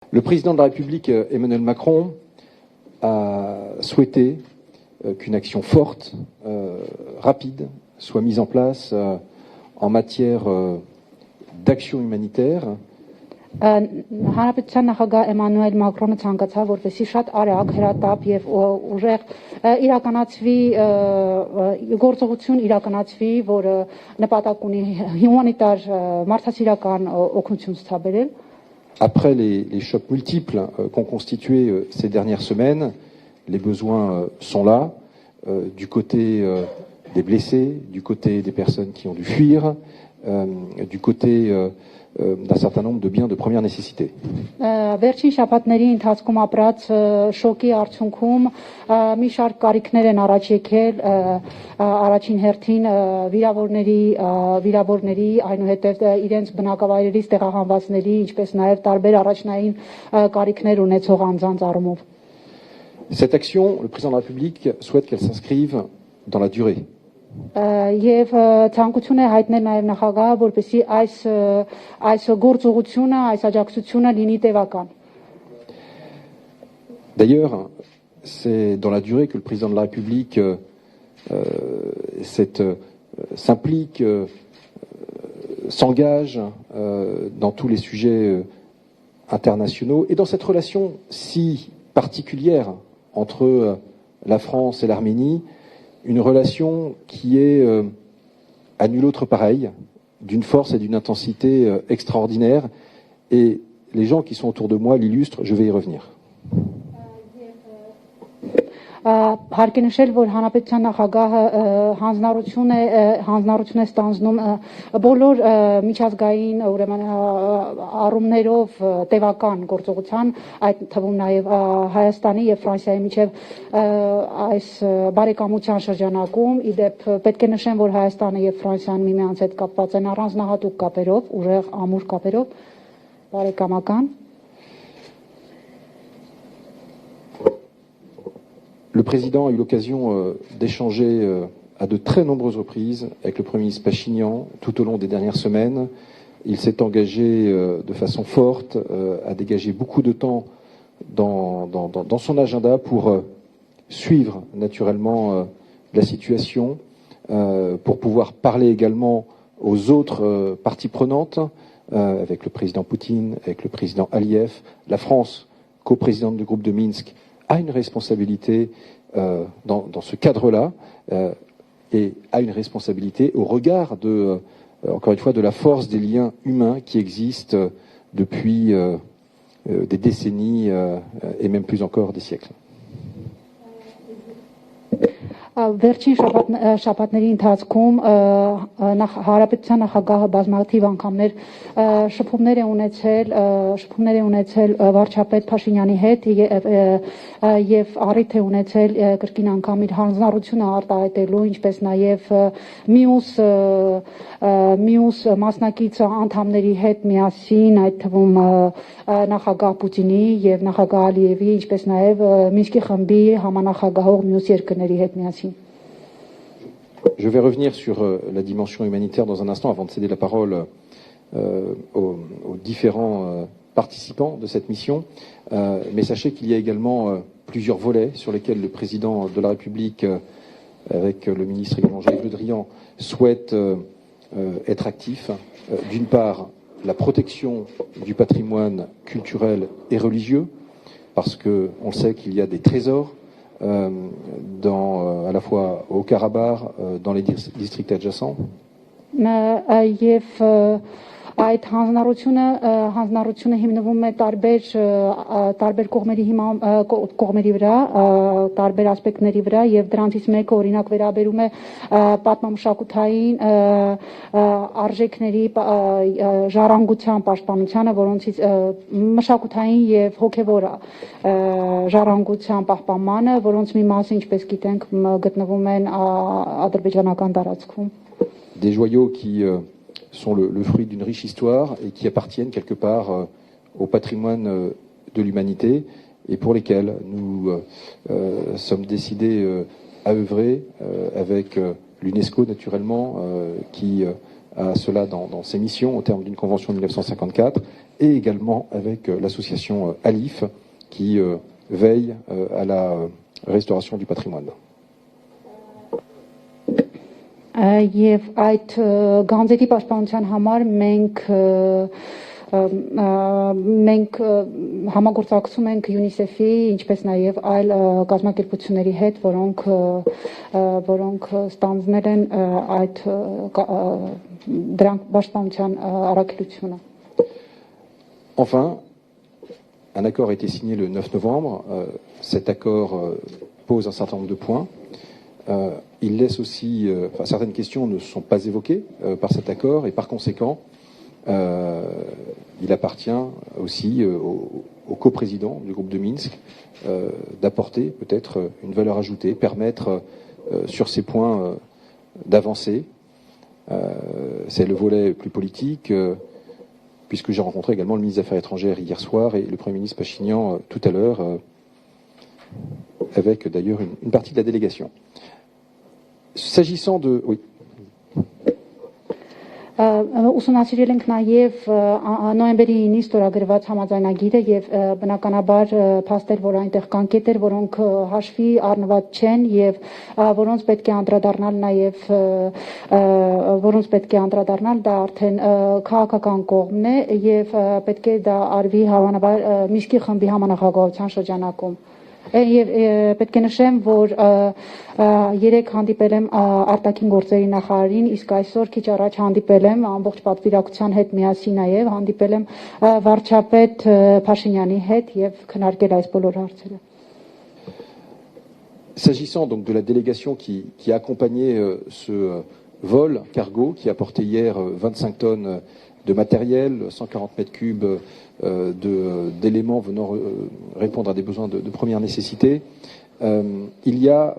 Le président de la République, Emmanuel Macron, a souhaité qu'une action forte, rapide, soit mise en place en matière d'action humanitaire. Հանրապետության նախագահ Էմանուել Մակրոնը ցանկացավ, որպեսզի շատ արագ, հրատապ եւ ուժեղ իրականացվի գործողություն իրականացվի, որը նպատակ ունի հումանիտար մարդասիրական օգնություն ցուցաբերել. Après les chocs multiples qu'ont constitué ces dernières semaines, les besoins sont là, du côté des blessés, du côté des personnes qui ont dû fuir, du côté d'un certain nombre de biens de première nécessité. Վերջին շաբաթների ընթացքում ապրած շոկի արդյունքում մի շարք կարիքներ են առաջ եկել առաջին հերթին վիրավորների այնուհետև իրենց բնակավայրերից տեղահանվածների, ինչպես նաև տարբեր առաջնային կարիքներ ունեցող անձանց առումով. Cette action, le président de la République souhaite qu'elle s'inscrive dans la durée. Եվ ցանկություն է հայտնել նաև նախագահը, որպեսզի այս գործողությունը, այս աջակցությունը լինի տևական. D'ailleurs, c'est dans la durée que le président de la République s'implique, s'engage dans tous les sujets internationaux et dans cette relation si particulière entre la France et l'Arménie, une relation qui est à nul autre pareille, d'une force et d'une intensité extraordinaire. Et les gens qui sont autour de moi l'illustrent, je vais y revenir. Հարկ է նշել, որ հանրապետության նախագահը հանձնառություն է ստանձնում բոլոր միջազգային ուրեմն առումներով տևական գործողության, այդ թվում նաև Հայաստանի եւ Ֆրանսիայի միջև այս բարեկամության շրջանակում, իդեպ պետք է նշեմ, որ Հայաստանը եւ Ֆրանսիան միմյանց հետ կապված են առանձնահատուկ կապերով, ուժեղ ամուր կապերով, բարեկամական. Le président a eu l'occasion d'échanger à de très nombreuses reprises avec le Premier ministre Pachinian tout au long des dernières semaines. Il s'est engagé de façon forte à dégager beaucoup de temps dans son agenda pour suivre naturellement la situation, pour pouvoir parler également aux autres parties prenantes, avec le président Poutine, avec le président Aliyev. La France, coprésidente du groupe de Minsk, a une responsabilité dans ce cadre-là et a une responsabilité au regard encore une fois, de la force des liens humains qui existent depuis des décennies et même plus encore des siècles. Վերջին շաբաթների ընթացքում հանրապետության նախագահը բազմաթիվ անգամներ շփումներ է ունեցել վարչապետ Փաշինյանի հետ եւ առիթ է ունեցել կրկին անգամ իր հանձնառությունը արտահայտելու, ինչպես նաեւ մյուս մասնակից անդամների հետ միասին, այդ թվում նախագահ Պուտինի եւ նախագահ Ալիևի, ինչպես նաեւ Մինսկի խմբի համանախագահող մյուս երկրների հետ միասին. Je vais revenir sur la dimension humanitaire dans un instant avant de céder la parole aux différents participants de cette mission. Mais sachez qu'il y a également plusieurs volets sur lesquels le président de la République, avec le ministre également Jean-Yves Le Drian, souhaite être actif. D'une part, la protection du patrimoine culturel et religieux, parce qu'on sait qu'il y a des trésors à la fois au Karabakh, dans les districts adjacents. Այդ հանձնառությունը հիմնվում է տարբեր կողմերի վրա, տարբեր ասպեկտների վրա եւ դրանցից մեկը օրինակ վերաբերում է պատմամշակութային արժեքների ժառանգության պաշտպանությանը, որոնցից մշակութային եւ հոգեվոր ժառանգության պահպանմանը, որոնց մի մասը, ինչպես գիտենք, գտնվում են ադրբեջանական տարածքում. Des joyaux qui sont le fruit d'une riche histoire et qui appartiennent quelque part au patrimoine de l'humanité et pour lesquels nous sommes décidés à œuvrer avec l'UNESCO naturellement qui à cela dans ses missions au terme d'une convention de 1954, et également avec l'association ALIF qui veille à la restauration du patrimoine. Եվ այդ գանձերի պաշտպանության համար մենք համագործակցում ենք UNICEF-ի, ինչպես նաև այլ կազմակերպությունների հետ, որոնք ստանձնել են այդ դրանք պաշտպանության առաքելությունը. Enfin, un accord a été signé le 9 novembre. Cet accord pose un certain nombre de points. Il laisse aussi, certaines questions ne sont pas évoquées par cet accord et par conséquent, il appartient aussi au coprésident du groupe de Minsk d'apporter peut-être une valeur ajoutée, permettre sur ces points d'avancer. C'est le volet plus politique, puisque j'ai rencontré également le ministre des Affaires étrangères hier soir et le Premier ministre Pachinian tout à l'heure, avec d'ailleurs une partie de la délégation. S'agissant de... Oui. Ուսումնասիրել ենք նաև նոյեմբերի 9-ին ստորագրված համաձայնագիրը եւ բնականաբար փաստեր, որ այնտեղ կան կետեր, որոնք հաշվի առնված չեն եւ որոնց պետք է անդրադառնալ դա արդեն քաղաքական կողմն է եւ պետք է դա արվի հավանաբար Միսկի խմբի համանախագահության շրջանակում. Եվ պետք է նշեմ, որ երեք հանդիպել եմ արտաքին գործերի նախարարին, իսկ այսօր քիչ առաջ հանդիպել եմ ամբողջ պատվիրակության հետ միասին նաև հանդիպել եմ վարչապետ Փաշինյանի հետ եւ քննարկել այս բոլոր հարցերը. S'agissant donc de la délégation qui a accompagné ce vol cargo qui a porté hier 25 tonnes de matériel, 140 mètres cubes d'éléments venant répondre à des besoins de première nécessité, il y a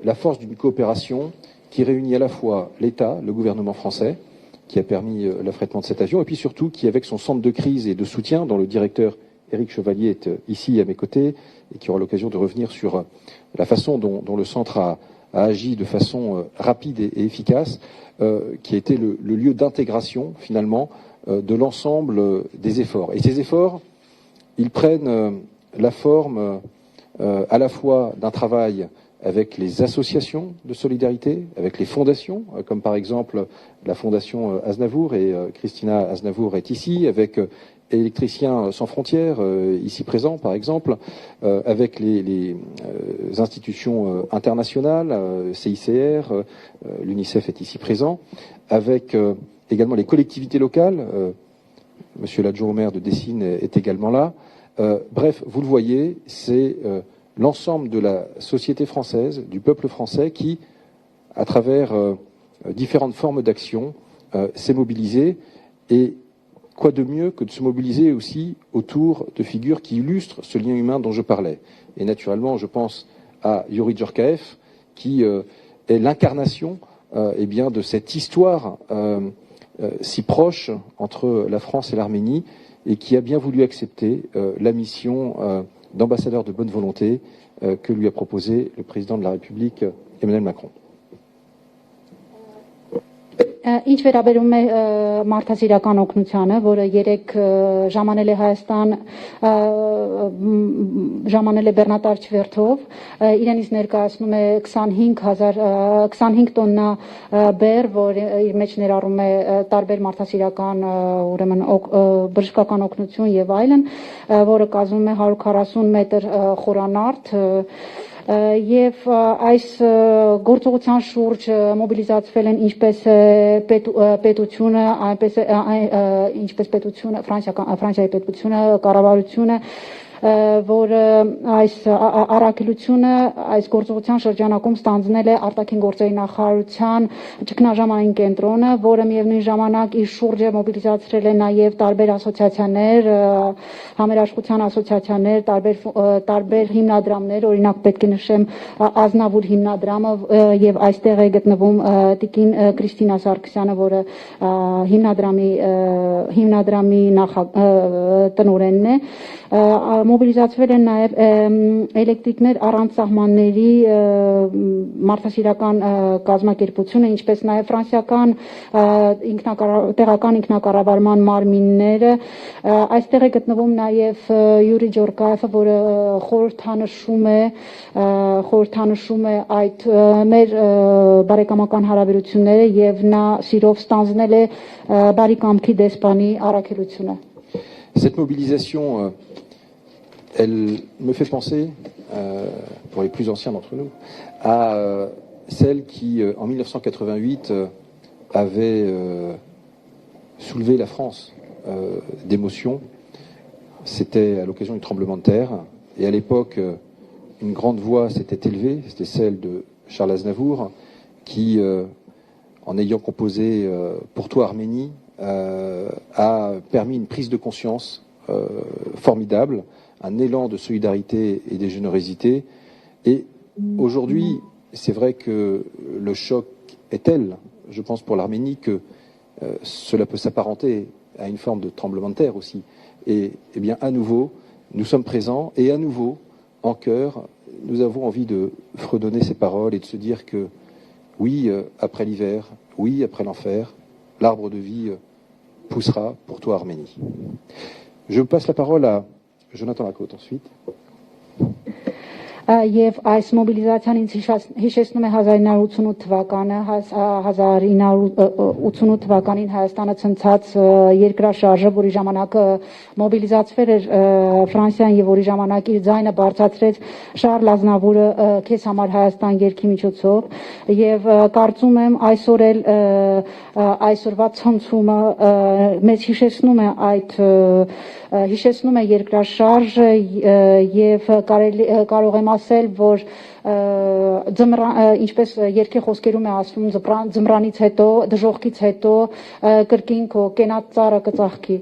la force d'une coopération qui réunit à la fois l'État, le gouvernement français, qui a permis l'affrètement de cet avion, et puis surtout qui, avec son centre de crise et de soutien, dont le directeur Éric Chevalier est ici à mes côtés, et qui aura l'occasion de revenir sur la façon dont le centre a agi de façon rapide et efficace, qui a été le lieu d'intégration, finalement, de l'ensemble des efforts. Et ces efforts, ils prennent la forme à la fois d'un travail avec les associations de solidarité, avec les fondations, comme par exemple la fondation Aznavour, et Christina Aznavour est ici, avec Électriciens sans frontières, ici présents par exemple, avec les institutions internationales, CICR, l'UNICEF est ici présent, avec également les collectivités locales, Monsieur l'adjoint au maire de Dessines est également là. Bref, vous le voyez, c'est l'ensemble de la société française, du peuple français qui, à travers différentes formes d'action, s'est mobilisé. Et quoi de mieux que de se mobiliser aussi autour de figures qui illustrent ce lien humain dont je parlais. Et naturellement, je pense à Yuri Djorkaeff, qui est l'incarnation de cette histoire si proche entre la France et l'Arménie, et qui a bien voulu accepter la mission d'ambassadeur de bonne volonté que lui a proposé le président de la République, Emmanuel Macron. Ինչ վերաբերում է մարդասիրական օգնությանը, որը երեք ժամանել է Հայաստան, ժամանել է բեռնատար չվերթով, իրենից ներկայացնում է 25 տոննա բեռ, որ իր մեջ ներառում է տարբեր մարդասիրական, ուրեմն բժշկական օգնություն եւ այլն, որը կազմում է 140 մետր խորանարդ, եւ այս գործողության շուրջ մոբիլիզացվել են ինչպես պետությունը, ինչպես պետությունը, Ֆրանսիայի պետությունը, կառավարությունը, որ այս առաքելությունը այս գործողության շրջանակում ստանձնել է արտաքին գործերի նախարարության ճգնաժամային կենտրոնը, որը միևնույն ժամանակ իր շուրջը մոբիլիզացրել է նաև տարբեր ասոցիացիաներ, համերաշխության ասոցիացիաներ, տարբեր հիմնադրամներ, օրինակ պետք է նշեմ Ազնավուր հիմնադրամը, եւ այստեղ է գտնվում տիկին Կրիստինա Սարգսյանը, որը հիմնադրամի տնօրենն է, մոբիլիզացվել են նաև էլեկտրիկներ առանց սահմանների մարդասիրական կազմակերպությունը, ինչպես նաև ֆրանսիական տեղական ինքնակառավարման մարմինները։ Այստեղ է գտնվում նաև Յուրի Ջորկայևը, որը խորհրդանշում է այդ մեր բարեկամական հարաբերությունները եւ նա սիրով ստանձնել է բարի կամքի դեսպանի առաքելությունը։ Cette mobilisation, elle me fait penser, pour les plus anciens d'entre nous, à celle qui, en 1988, avait soulevé la France d'émotion. C'était à l'occasion du tremblement de terre. Et à l'époque, une grande voix s'était élevée, c'était celle de Charles Aznavour, qui, en ayant composé Pour toi Arménie, a permis une prise de conscience formidable, un élan de solidarité et de générosité. Et aujourd'hui, c'est vrai que le choc est tel, je pense pour l'Arménie, que cela peut s'apparenter à une forme de tremblement de terre aussi. Et bien, à nouveau, nous sommes présents et à nouveau, en chœur, nous avons envie de fredonner ces paroles et de se dire que oui, après l'hiver, oui, après l'enfer, l'arbre de vie poussera pour toi, Arménie. Je passe la parole à Jonathan Lacote ensuite. Եվ այս մոբիլիզացիան ինձ հիշեցնում է 1988 թվականը, 1988 թվականին Հայաստանը ցնցած երկրաշարժը, որի ժամանակ մոբիլիզացվել էր Ֆրանսիան եւ որի ժամանակ իր ձայնը բարձրացրեց Շարլ Ազնավուրը քեզ համար Հայաստան երգի միջոցով եւ կարծում եմ այսօր էլ այսօրվա ցնցումը մեզ հիշեցնում է երկրաշարժը եւ կարող եմ ասել, որ ինչպես երկի խոսքերում է ասվում ձմրանից հետո, դժոխքից հետո կրկին քո կենաց ծառը կծաղկի։